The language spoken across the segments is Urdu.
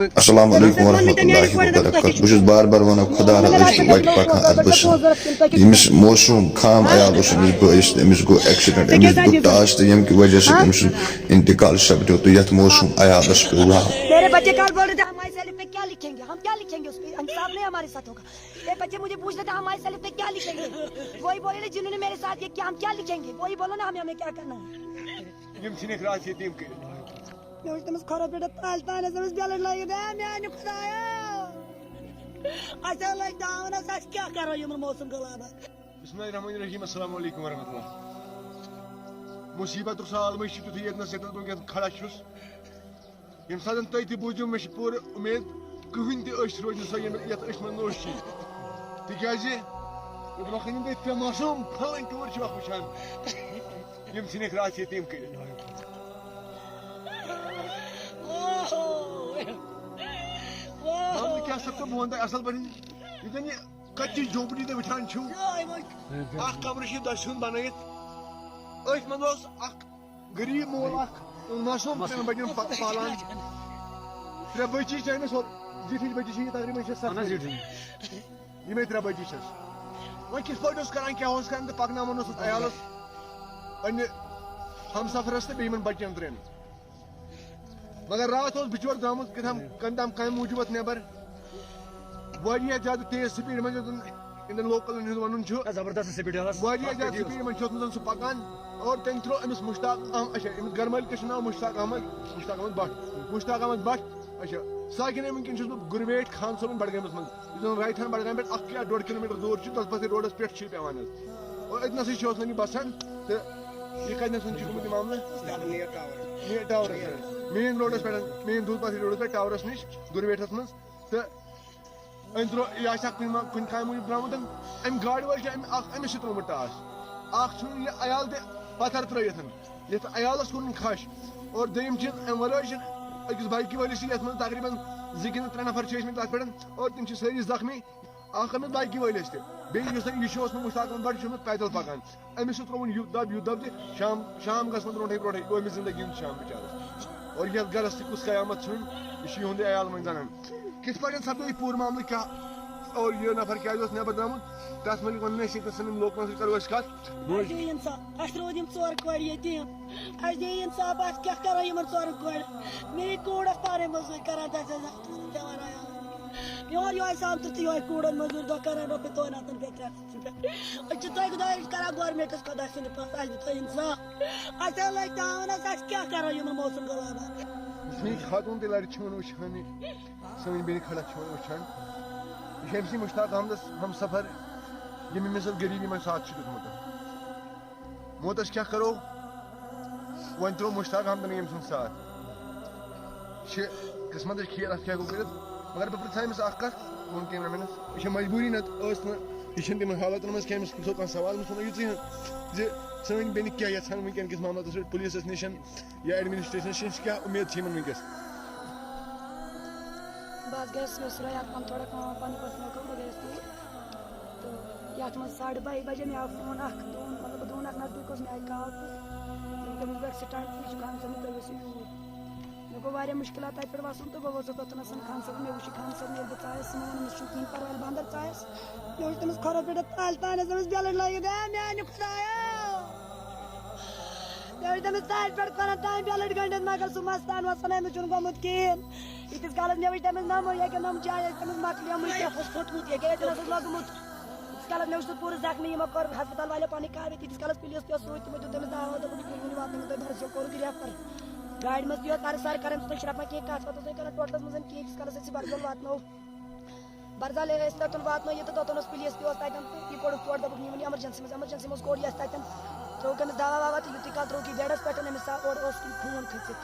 السلام علیکم ورحمۃ اللہ وبرکاتہ بہت بار بار ونان خدا وت پکان ات بس یمس موسوم خام عیال بٲیس أمس گو ایکسیڈنٹ أمس دیُت ٹاس تہٕ ییٚمہِ کہِ وجہ سۭتۍ أمۍ سُنٛد انتقال سپدیو تہٕ یتھ موسوم عیالس پیوٚو راو. میرے بچے کل بول رہے تھے ہماری سیلف پہ کیا لکھیں گے, ہم کیا لکھیں گے اس پہ, انصاف نہیں ہمارے ساتھ ہوگا. یہ بچے مجھے پوچھ رہے تھے ہماری سیلف پہ کیا لکھیں گے, وہی بولے جنہوں نے میرے ساتھ یہ کیا ہم کیا لکھیں گے, وہی بولو نا ہمیں کیا کرنا ہے. تمس کھورو پہ تال تان بیلٹ لگی میانہ خدایا اچھا لگ داونس اس کیا کرو یہ موسم غلابہ. بسم اللہ الرحمن الرحیم. السلام علیکم ورحمۃ اللہ. مصیبت سالم تھی یتنس ونکس کھڑا چھس یم سات تھی تہ بوزو مے پور امید کہین تہ أچھ روز سا یت أچھ من نوش تکیاز برونٛہہ کنہ پہ معصوم پھلن ٹور وچھان یم ژھنکھ رات یتیم کٔرِتھ. کیا سب بہ ون اصل پہ یتن یہ کچی جھونپڑی تہ وچھان چھو اخ کمرہ چھ دشن بنائت أتھۍ منٛز اوس اکھ غریب مول اکھ معصوم ترٛٮ۪ن بچن پالان ترٛےٚ بچی چھِ أمِس زِٹھِچ بچی چھِ یہِ تقریٖباً چھِ 7 یِمے ترٛےٚ بچی چھس. وۄنۍ کِتھ پٲٹھۍ اوس کران کیٛاہ اوس کران تہٕ پکناوان اوس عیالس پننہِ ہمسفرس تہٕ بیٚیہِ یِمن بچن ترٛٮ۪ن. مگر رات اوس بچور درٛامُت کٔمۍ کامہِ موٗجوٗب نٮ۪بر واریاہ زیادٕ تیز سپیڈ منٛز ییٚتٮ۪ن لوکلن ہُنٛد ونُن چھُ زبردست سپیڈ واریاہ زیادٕ سپیڈ منٛز چھُ اوسمُت سُہ پکان اور تٔمۍ ترٛوو أمِس مشتاق اچھا أمِس گرٕ مٲلکس چھُ ناو مشتاق احمد بٹ. اچھا ساکن وٕنکٮ۪ن چھُس بہٕ گُرویٹ خان صٲبن بڈگٲمِس منٛز یُس زن رایٹ ہینڈ بڈگامہِ پٮ۪ٹھ 1 یا 1.5 کِلومیٖٹر دوٗر چھُ تتھ پتہٕ روڈس پٮ۪ٹھ چھُ پیوان حظ اور أتنسٕے چھُ اوسمُت یہِ بسان تہٕ یہِ کتنس چھُ گوٚمُت یہِ معاملہٕ ٹاورس پٮ۪ٹھ مین روڈس پٮ۪ٹھ مین دوٗد پتھری روڈس پٮ۪ٹھ ٹاورس نِش گُرویٹس منٛز تہٕ أمۍ ترٛوو یہِ آسہِ کُنہِ کامہِ موٗجوٗب درٛامُت امہِ گاڑِ وٲلۍ چھُ أمِس چھُ ترٛوومُت ٹاس اکھ چھُنہٕ یہِ عیال تہِ پتھر ترٲیِتھ یتھ عیالس کوٚرُن کھش اور دوٚیِم چھِ امہِ ورٲے چھِ أکِس بایکہِ وٲلِس چھِ یتھ منٛز تقریٖباً 2 کِنہٕ 3 نفر چھِ ٲسمٕتۍ تتھ پٮ۪ٹھ اور تِم چھِ سٲری زخمی اکھ آمٕژ بایکہِ وٲلِس تہِ بیٚیہِ یُس یہِ چھُ اوسمُت مشتاق احمد بٹ چھُ اوسمُت پیدل پکان أمِس چھُ ترٛووُن یُتھ دب تہِ شام گژھنہٕ برونٛٹھٕے قومی زندگی ہُنٛد شام بِچارس اور یتھ گرس تہِ کُس قیامت چھُنہٕ یہِ چھُ یِہُنٛدُے عیال وۄنۍ زنان. کِتھ پٲٹھۍ سپدو یہِ پوٗرٕ معاملہٕ کیٛاہ اور یہِ نفر کیٛازِ اوس نٮ۪بر درٛامُت تتھ مُتعلِق ونو أسۍ ییٚتٮ۪ن سٲنِس لوکلن سۭتۍ کرو أسۍ کتھ. اَسہِ روٗد یِم 4 کورِ ییٚتیٖم اَسہِ دِ اِنصاف اَسہِ کیٛاہ کرو یِمن 4 کورِ. میٛٲنۍ کوٗر ٲس پانَے موٚزوٗرۍ کران یورٕ یِہوے سامتہٕ تہٕ یِہوے کوٗرن موٚزوٗرۍ دۄہ کران رۄپیہِ 2 ہتن پٮ۪ٹھ 3 ہتن پٮ۪ٹھ. أسۍ چھِ تۄہہِ خۄدایس کران گورمینٹس خۄدا سٕنٛدِ پتہٕ اَسہِ دِ اِنصاف اَسہِ لٔگۍ داونس اَسہِ کیٛاہ کرو یِمن موسم غلابہ. سٲنۍ خاتوٗن تہِ لرِ چھِ وٕچھان یہِ سٲنۍ بیٚنہِ کھڑا چھِ وٕچھان یہِ چھِ أمۍ سٕے مشتاق احمدس ہم سفر ییٚمۍ أمِس غریٖبی منٛز ساتھ چھُ دیُتمُت. موتس کیٛاہ کرو وۄنۍ ترٛوو مشتاق احمدن ییٚمۍ سُنٛد ساتھ چھِ قٕسمتٕچ کھیل اتھ کیٛاہ گوٚو کٔرِتھ. مگر بہٕ پرٛژھٕ أمِس اکھ کتھ ووٚن کیمرا مینس یہِ چھےٚ مجبوٗری نتہٕ ٲس نہٕ یہِ چھِنہٕ تِمن حالاتن منٛز کینٛہہ أمِس پرٛژھو کانٛہہ سوال أمِس ووٚنو یِژٕے زِ سٲنۍ بیٚنہِ کیٛاہ یژھان وٕنکٮ۪ن کِس معاملاتس پٮ۪ٹھ پُلیٖسس نِش یا ایڈمنسٹریشنس نِش کیٛاہ اُمید چھِ یِمن وٕنکٮ۪س. بس گٔیس مےٚ ٲس راتھ پہم تھوڑا کٲم پننہِ پٔرسنل کٲم بہٕ گٔیس توٗرۍ تہٕ یتھ منٛز 2:30 بجے مےٚ آو فون اکھ مطلب دوٚن اکھ نزدیٖک اوس مےٚ آیہِ کال تہٕ تٔمِس گٔے سٹاٹ یہِ چھُ خان صٲبن تُہۍ ؤسِو یوٗرۍ. مےٚ گوٚو واریاہ مُشکلات تتہِ پٮ۪ٹھ وسُن تہٕ بہٕ وٲژٕس توٚتنس خان صٲبن مےٚ وٕچھ خان صٲبن ییٚلہِ بہٕ ژایس مےٚ ووٚن أمِس چھُنہٕ کِہینۍ پرواے ییٚلہِ بہٕ اندر ژایس مےٚ وٕچھ تٔمِس کھۄرو پٮ۪ٹھ تالہِ تانۍ أمِس بیلٹ لٲگِتھ میانہِ خۄدایا مےٚ وٕچھ تٔمِس تالہِ پٮ۪ٹھ کھۄرن تانۍ بیلٹ گٔنڈِتھ مگر سُہ مستان وستان أمِس چھُنہٕ گوٚمُت کِہینۍ. ییٖتِس کالس مےٚ وٕچھ تٔمِس نمبر ییٚکیٛاہ نۄم چاے ٲسۍ تٔمِس مۄکلیمٕتۍ کیٛاہ اوس پھُٹمُت ییٚکیٛاہ أتٮ۪ن اوسُس لوگمُت. ییٖتِس کالس مےٚ وٕچھ سُہ پوٗرٕ زخمی یِمو کوٚر ہسپتال والیو پنٕنۍ کاروٲیی تیٖتِس کالس پُلیٖس تہِ اوس سۭتۍ تِمو دیُت تٔمِس دوا دوٚپُکھ یہِ کُنہِ واتنٲیِو تُہۍ برسو کوٚرُکھ ریفر گاڑِ منٛز تہِ اوس ترسار کران تُہۍ شرپا کینٛہہ کتھ وتھ اوس کران ٹوٹلس منٛز کینٛہہ ییٖتِس کالس أسۍ برزول واتنو برزال أسۍ توٚتن واتنٲیِتھ تہٕ توٚتن اوس پُلیٖس تہِ اوس تتٮ۪ن تہٕ یہِ کوٚڑُکھ تورٕ دوٚپُکھ یِمن ایمرجنسی منٛز کوٚڑ یہِ اَسہِ تتٮ۪ن ترٛووُکھ أمِس دوا ووا تہٕ یُتُے کال ترٛووُکھ یہِ بیڈس پٮ۪ٹھ أمِس اورٕ اوس خوٗن کھٔژِتھ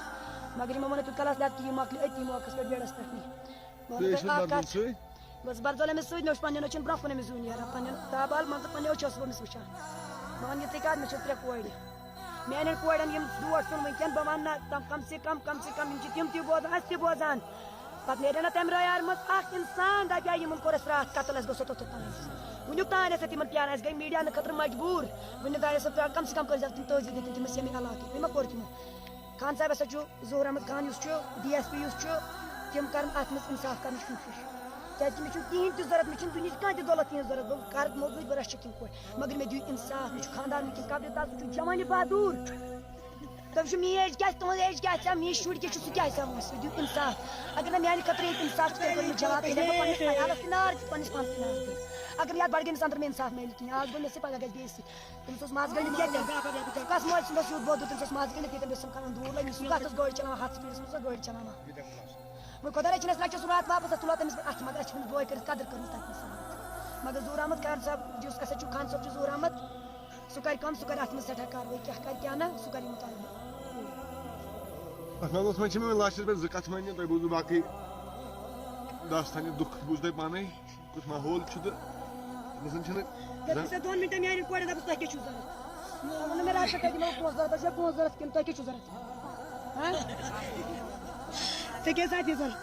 مگر یِمو ووٚن تیوٗت کالس لٮ۪کھ کہِ یہِ مۄکلہِ أتی موقعس پٮ۪ٹھ بیڈس پٮ۪ٹھٕے. اکھ کتھ بہٕ ٲسٕس برزول أمِس سۭتۍ مےٚ وٕچھ پننٮ۪ن أچھن برونٛہہ کُن أمِس زوٗ نیران پننٮ۪ن تابال مان ژٕ پننٮ۪و أچھو ٲسٕس بہٕ أمِس وٕچھان. بہٕ ونہٕ یِژٕے کتھ مےٚ چھِ 3 کورِ میانٮ۪ن کورٮ۪ن یِم ڈوٹھ ژھُن وٕنکٮ۪ن بہٕ ونہٕ نہ کم سے کم یِم چھِ تِم تہِ بوزان أسۍ تہِ بوزان پتہٕ نیرِ نہ تمہِ رایار منٛز اکھ انسان دپہِ ہا یِمن کوٚر اَسہِ راتھ قتل اَسہِ گوٚژھ توٚتتھ تانۍ وُنیُک تانۍ ٲسۍ تِمن پیاران اَسہِ گٔے میٖڈیا خٲطرٕ مجبوٗر وُنیُک تانۍ ٲسۍ پیٚوان کم سے کم کٔرۍ تِم تٲزی دِتِنۍ تٔمِس ییٚمہِ علاقٕکۍ وۄنۍ ما کوٚر تِمو. خان صاحب ہسا چھُ ظہوٗر احمد خان یُس چھُ DSP یُس چھُ تم کر ات مز انصاف کرنے کوشش کیازِ مےٚ چھُنہٕ کِہیٖنۍ تہِ ضوٚرَتھ مےٚ چھُنہٕ دُنہِچ کانٛہہ تہِ دولت تِہنٛز ضوٚرَتھ بہٕ کَرٕ موٚزوٗرۍ بہٕ رَچھِ تِم پٲٹھۍ مگر مےٚ دِیِو اِنصاف مےٚ چھُ خاندان مےٚ کِنۍ قبرِ تل سُہ چھُ جوانہِ بہادوٗر تٔمِس چھُ میٛٲنۍ ایج کیٛاہ آسہِ تُہٕنٛز ایج کیٛاہ آسہِ میٛٲنۍ شُرۍ کیٛاہ چھُ سُہ کیٛاہ آسہِ وۄنۍ سُہ دِیِو اِنصاف اگر نہٕ میٛانہِ خٲطرٕ ییٚتہِ اِنصاف چھُ تیٚلہِ کوٚر مےٚ جواب تیٚلہِ ہٮ۪کہٕ بہٕ پنٛنِس عیالَس تہِ نار دِتھ پنٛنِس پانَس تہِ نار دِتھ اگر یَتھ بڈگٲمِس اندر مےٚ اِنصاف میلہِ کِہیٖنۍ آز گوٚو مےٚ سۭتۍ پگاہ گژھِ بیٚیِس سۭتۍ تٔمِس اوس مَس گٔنڈِتھ کیٛاہ کَس مٲلۍ سُنٛد اوس یوٗت بوٚد تٔمِس اوس مَس گٔنڈِتھ ییٚتٮ۪ن بیٚیہِ کَران دوٗر لٔگۍ سُہ کَتھ اوس گٲڑۍ چلاوان ہَتھ سپیٖڈَس منٛز گٲڑۍ چلاوان وۄنۍ خۄدا رٔچھِنۍ اَسہِ لَگہِ سُہ راتھ واپَس اَسہِ تُلو تٔمِس پٮ۪ٹھ اَتھِ مگر اَسہِ چھُنہٕ بوے کٔرِتھ قدٕر کٔرمٕژ تَتہِ مگر ظہوٗر احمد خان صٲب یُس اَسہِ چھُ خان صٲب چھُ ظہوٗر احمد سُہ کَرِ کٲم سُہ کَرِ اَتھ منٛز سٮ۪ٹھاہ کاروٲیی کیٛاہ کَرِ کیٛاہ نہٕ سُہ کَرِ یہِ مُطالبہٕ اتھ معاملس منٛز چھِ مےٚ لاسٹس پٮ۪ٹھ زٕ کتھٕ وَننہِ تۄہہِ بوٗزوٕ باقٕے داستان یہِ دُکھ بوٗز تۄہہِ پانے کُس ماحول چھُ تہٕ اِنسان چھُنہٕ 2 مِنٹن میٛانہِ کورِ دَپُس تۄہہِ کیٛاہ چھُو ضوٚرَتھ مےٚ ووٚن مےٚ راتھ تۄہہِ دِمو پونٛسہٕ ضوٚرَتھ تۄہہِ چھُوا پونٛسہٕ ضوٚرَتھ کِنہٕ تۄہہِ کیٛاہ چھُو ضوٚرَتھ ژےٚ کیٛاہ ساتھ یہِ ضوٚرَتھ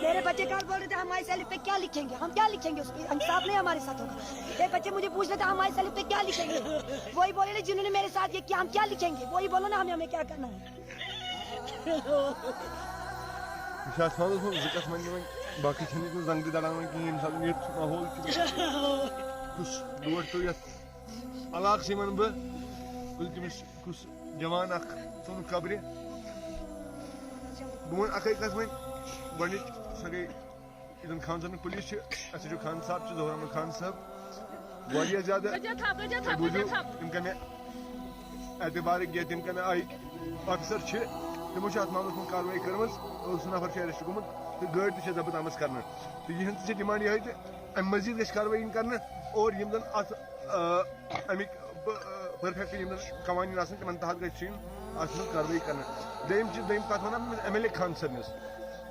میرے بچے کل بول رہے تھے ہماری سیلف پہ کیا لکھیں گے ہم کیا لکھیں گے اس پہ انصاف نہیں ہمارے ساتھ ہوگا یہ بچے مجھے پوچھ رہے تھے ہماری سیلف پہ کیا لکھیں گے وہی بولے نا جنہوں نے میرے ساتھ یہ کیا ہم کیا لکھیں گے وہی بولو نا ہمیں کیا کرنا ہے یہِ چھُ اتھ معاملس منٛز زٕ کتھٕ وَننہِ وۄنۍ باقٕے چھِنہٕ ییٚتہِ زنٛگ تہِ دَڑان وۄنۍ کِہیٖنۍ ییٚمہِ ساتہٕ ییٚتہِ ماحول چھُ کُس ڈوٹھ پیوٚو یتھ علاقسٕے وَنہٕ بہٕ کُلۍ تٔمِس کُس جوان اکھ ژوٚن قبرِ بہٕ وَنہٕ اکھے کتھ وۄنۍ گۄڈنِچ سۄ گٔے ییٚتٮ۪ن خان صٲبٕنۍ پُلیٖس چھِ اَسہِ چھُ خان صاحب چھُ ظہوٗر احمد خان صٲب واریاہ زیادٕ تُہۍ بوٗزِو تِم کَمہِ اعتبارٕکۍ یا تِم کَمہِ آیِکۍ آفِسر چھِ تِمو چھِ اتھ معاملس منٛز کاروٲیی کٔرمٕژ 2 نفر چھِ اٮ۪رٮ۪سٹ گوٚمُت تہٕ گٲڑۍ تہِ چھِ ضبط آمٕژ کرنہٕ تہٕ یِہٕنٛز تہِ چھِ ڈِمانڈ یِہوٚے تہٕ اَمہِ مٔزیٖد گژھِ کاروٲیی یِنۍ کرنہٕ اور یِم زن اتھ اَمِکۍ پٔرفیکٹ یِم زن قوانیٖن آسن تِمن تحت گژھِ یِنۍ اتھ منٛز کاروٲیی کرنہٕ دوٚیِم کتھ وَنان بہٕ ایم ایل اے خان صٲبنِس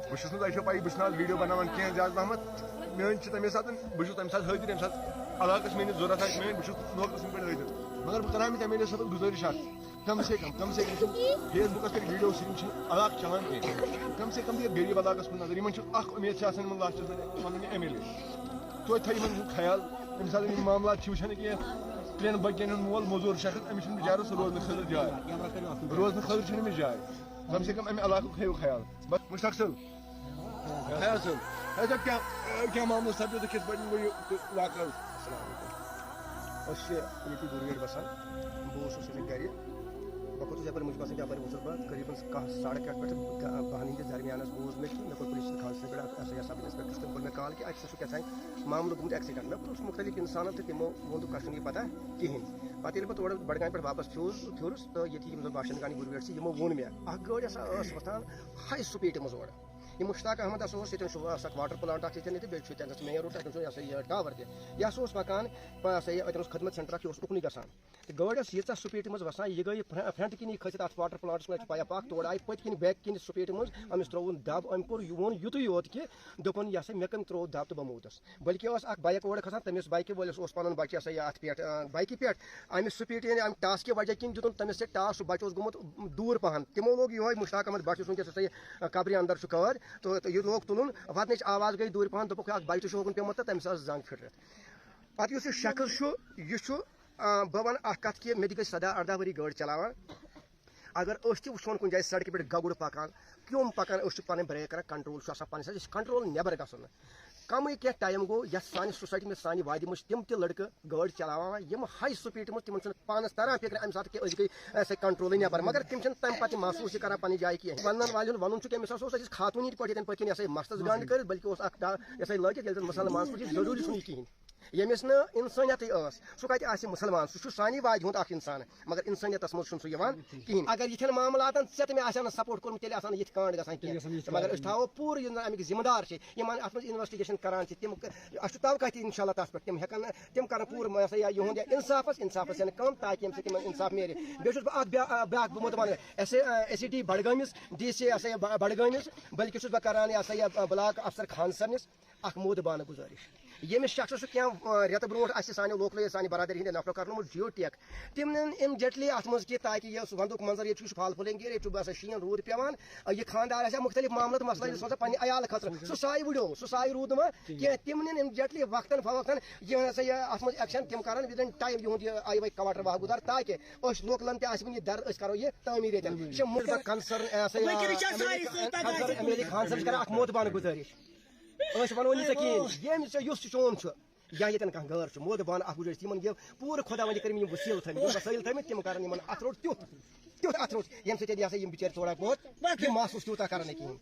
بہٕ چھُس نہٕ تۄہہِ چھو پَیی بہٕ چھُس نہٕ آز ویٖڈیو بناوان کینٛہہ زیادٕ پہمتھ میٲنۍ چھِ تَمے ساتہٕ بہٕ چھُس تَمہِ ساتہٕ حٲضِر ییٚمہِ ساتہٕ علاقس میٲنِس ضوٚرتھ آسہِ میٲنۍ بہٕ چھُس موقعس پٮ۪ٹھ حٲضِر مگر بہٕ کرٕ ہا ایم ایل اے صٲبس گُزٲرِش اکھ کم سے کم فیس بُکس پٮ۪ٹھ ویٖڈیو یِم چھِنہٕ علاقہٕ چلان کینٛہہ کم سے کم دِیِو غریٖب علاقس کُن نظر یِمن چھُ اکھ اُمید چھِ آسان یِمن لاسٹس وَنُن یہِ ایم ایل اے توتہِ تھٲیِو یِمن ہُنٛد خیال ییٚمہِ ساتہٕ یِم معاملات چھِ وٕچھان کینٛہہ 3 بچن ہُنٛد مول موزوٗر شخص أمِس چھُنہٕ بِچارس روزنہٕ خٲطرٕ جاے روزنہٕ خٲطرٕ چھُنہٕ أمِس جاے کم سے کم اَمہِ علاقُک تھٲیِو خیال بس مُشتاق صٲب خیال صٲب حضرت کیٛاہ معاملہٕ سپدیو تہٕ کِتھ پٲٹھۍ گوٚو یہِ واقعہٕ أسۍ چھِ ییٚتی گُرگیٹ بسان بہٕ اوسُس أمِس گرِ بہٕ کھوٚتُس یپٲرۍ مُجہِ باسان یپٲرۍ ووتُس بہٕ قریٖبن 1:30 پٮ۪ٹھ 12 ہٕنٛدِس درمیانس بوٗز مےٚ کہِ مےٚ کوٚر پُلیٖس خانس پٮ۪ٹھ سب اِنسپیکٹرس تٔمۍ کوٚر مےٚ کال کہِ اَتہِ ہسا چھُ کیٛاہ تانۍ معاملہٕ گوٚمُت ایٚکسِڈنٹ مےٚ پرٛوژھ مُختٔلِف اِنسانن تہٕ تِمو ووٚن دوٚپ اَسہِ چھُنہٕ یہِ پتہ کِہینۍ پتہٕ ییٚلہِ بہٕ تورٕ بڈگامہِ پٮ۪ٹھ واپس پھیوٗرُس تہٕ ییٚتہِ یِم زن باشنٛد گُرگیٹ چھِ یِمو ووٚن مےٚ اکھ گٲڑۍ ہسا ٲس وۄتھان ہاے سپیٖڈِ منٛز اورٕ یہِ مُشتاق احمد ہسا اوس ییٚتٮ۪ن چھُ اکھ واٹر پلانٹ اکھ ییٚتٮ۪ن ییٚتہِ بیٚیہِ چھُ ییٚتٮ۪ن مین روڈ تَتٮ۪ن چھُ یہِ ہسا یہِ ٹاور تہِ یہِ ہسا اوس پکان اَتٮ۪ن اوس خدمت سینٹر اکھ یہِ اوس اُکنُے گژھان تہٕ گٲڑۍ ٲس ییٖژاہ سپیٖڈِ منٛز وسان یہِ گٔے فرنٹ کِنی کھٔسِتھ اتھ واٹر پلانٹس منٛز چھِ پایپ اکھ تورٕ آیہِ پٔتۍ کِنۍ بیک کِنۍ سپیٖڈِ منٛز أمِس ترٛووُن دب أمۍ کوٚر یہِ ووٚن یُتُے یوت کہِ دوٚپُن یہِ ہسا مےٚ کٔمۍ ترٛوو دب تہٕ بہٕ موٗدُس بٔلکہِ اوس اکھ بایک اورٕ کھسان تٔمِس بایکہِ وٲلِس اوس پنُن بچہِ ہسا یہِ اتھ پٮ۪ٹھ بایکہِ پٮ۪ٹھ امہِ سپیٖڈ یعنی امہِ ٹاس کہِ وجہ کِنۍ دِتُن تٔمِس سۭتۍ ٹاس سُہ بچہِ اوس گوٚمُت دوٗر پہن تِمو لوگ یِہوے مُشتاق احمد بٹ یُس وٕنکیٚس ہسا یہِ قبرِ اندر چھُ قٲد تہٕ یہِ لوگ تُلُن واتنٕچ آواز گٔے دوٗرِ پہن دوٚپُکھ اکھ بچہِ چھُ ہوکُن پیوٚمُت تہٕ تٔمِس ٲس زنٛگ پھٕٹرِتھ پتہٕ یُس یہِ شخص چھُ یہِ چھُ بہٕ ونہٕ اکھ کتھ کہِ مےٚ تہِ گٔے 17-18 ؤری گٲڑۍ چلاوان اگر أسۍ تہِ وٕچھون کُنہِ جایہِ سڑکہِ پٮ۪ٹھ گگُر پکان کیوٚم پکان أسۍ چھِ پنٕنۍ بریک کران کنٹرول چھُ آسان پننِس یہِ چھُ کنٹرول نٮ۪بر گژھُن نہٕ کمٕے کینٛہہ ٹایم گوٚو یتھ سانہِ سوسایٹی منٛز سانہِ وادِ منٛز چھِ تِم تہِ لڑکہٕ گٲڑۍ چلاوان یِم ہاے سپیٖڈِ منٛز تِمن چھُنہٕ پانس تران فِکرِ امہِ ساتہٕ کہِ أسۍ گٔے کنٹرولٕے نٮ۪بر مگر تِم چھِنہٕ تمہِ پتہٕ محسوٗس یہِ کران پننہِ جایہِ کینٛہہ ونن والٮ۪ن ونُن چھُ کہِ أمِس ہسا اوس أکِس خاتوٗن یِتھ پٲٹھۍ ییٚتٮ۪ن پٔتۍ کِنۍ یہِ ہسا مستس گنڈ کٔرِتھ بٔلکہِ اوس اکھ یہِ ہسا لٲگِتھ ییٚلہِ زن مُسلمان سُہ چھُ ضروٗری چھُنہٕ یہِ کِہینۍ ییٚمِس نہٕ اِنسٲنیتٕے ٲس سُہ کتہِ آسہِ مُسلمان سُہ چھُ سانہِ وادِ ہُنٛد اکھ اِنسان مگر اِنسٲنیتس منٛز چھُنہٕ سُہ یِوان کِہینۍ اگر یِتھٮ۪ن معاملاتن ژےٚ تہِ مےٚ آسہِ ہا نہٕ سپورٹ کوٚرمُت تیٚلہِ آسان نہٕ یِتھ کانٛڈ گژھان کینٛہہ مگر أسۍ تھاوو پوٗرٕ یِم زن امیِکۍ ذِمہٕ دار چھِ یِمن اتھ منٛز انویسٹِگیشن کران چھِ تِم اَسہِ چھُ توقع تہِ انشاء اللہ تتھ پٮ۪ٹھ تِم ہٮ۪کن تِم کرن پوٗرٕ یہِ ہسا یِہُنٛد انصافس یِنہٕ کم تاکہِ ییٚمہِ سۭتۍ یِمن انصاف میلہِ بیٚیہِ چھُس بہٕ اتھ بیاکھ بہٕ دپان ایس ڈی بڈگٲمِس ڈی سی یہِ ہسا یہِ بڈگٲمِس بٔلکہِ چھُس بہٕ کران یہِ ہسا یہِ بلاک افسر خان صٲبنِس اکھ مودبانہٕ گُزٲرِش ییٚمِس شخصس کینٛہہ رٮ۪تہٕ برونٛٹھ اَسہِ سانہِ لوکلٕے سانہِ برادری ہٕنٛدِ نفرو کرنومُت جیو ٹیک تِمن اِمجٹلی اَتھ منٛز کہِ تاکہِ یہِ وَندُک منظر ییٚتہِ چھُ پھل پھُلنگیر ییٚتہِ چھُ باسان شیٖن روٗد پیٚوان یہِ خانٛدار آسہِ ہا مُختٔلِف معاملہٕ تہٕ مسلہٕ سونٛچان پننہِ عیال خٲطرٕ سُہ سایہِ وُڈیو سُہ سایہِ روٗد نہٕ وۄنۍ کینٛہہ تِم نِن اِمجٹلی وقتاً فوقتاً یہِ ہسا یہِ اَتھ منٛز ایٚکشن تِم کرن ودن ٹایم یِہُنٛد یہِ آیہِ وۄنۍ کواٹر واہ گُزار تاکہِ أسۍ لوکلن تہِ آسہِ وۄنۍ یہِ درد أسۍ کرو یہِ تعمیٖر ییٚتٮ۪ن یہِ چھِ مُلک concern M L A Khan Sahab چھِ کران اکھ مودبانہٕ گُزٲرِش أسۍ ونو نہٕ ژےٚ کِہیٖنۍ ییٚمِس یُس چون چھُ یا ییٚتٮ۪ن کانٛہہ غٲر چھُ مودبانہٕ اکھ گُزٲرِش یِمن یہِ پوٗرٕ خۄدا وندی کٔرِم یِم وسیٖلہٕ تھٲمٕتۍ یِم وسٲیِل تھٲمٕتۍ تِم کرن یِمن اتھ روٚٹ تیُتھ اتھ روٚٹ ییٚمہِ سۭتۍ یہِ ہسا یِم بِچٲرۍ تھوڑا بہت یہِ محسوٗس تیوٗتاہ کرن نہٕ کِہیٖنۍ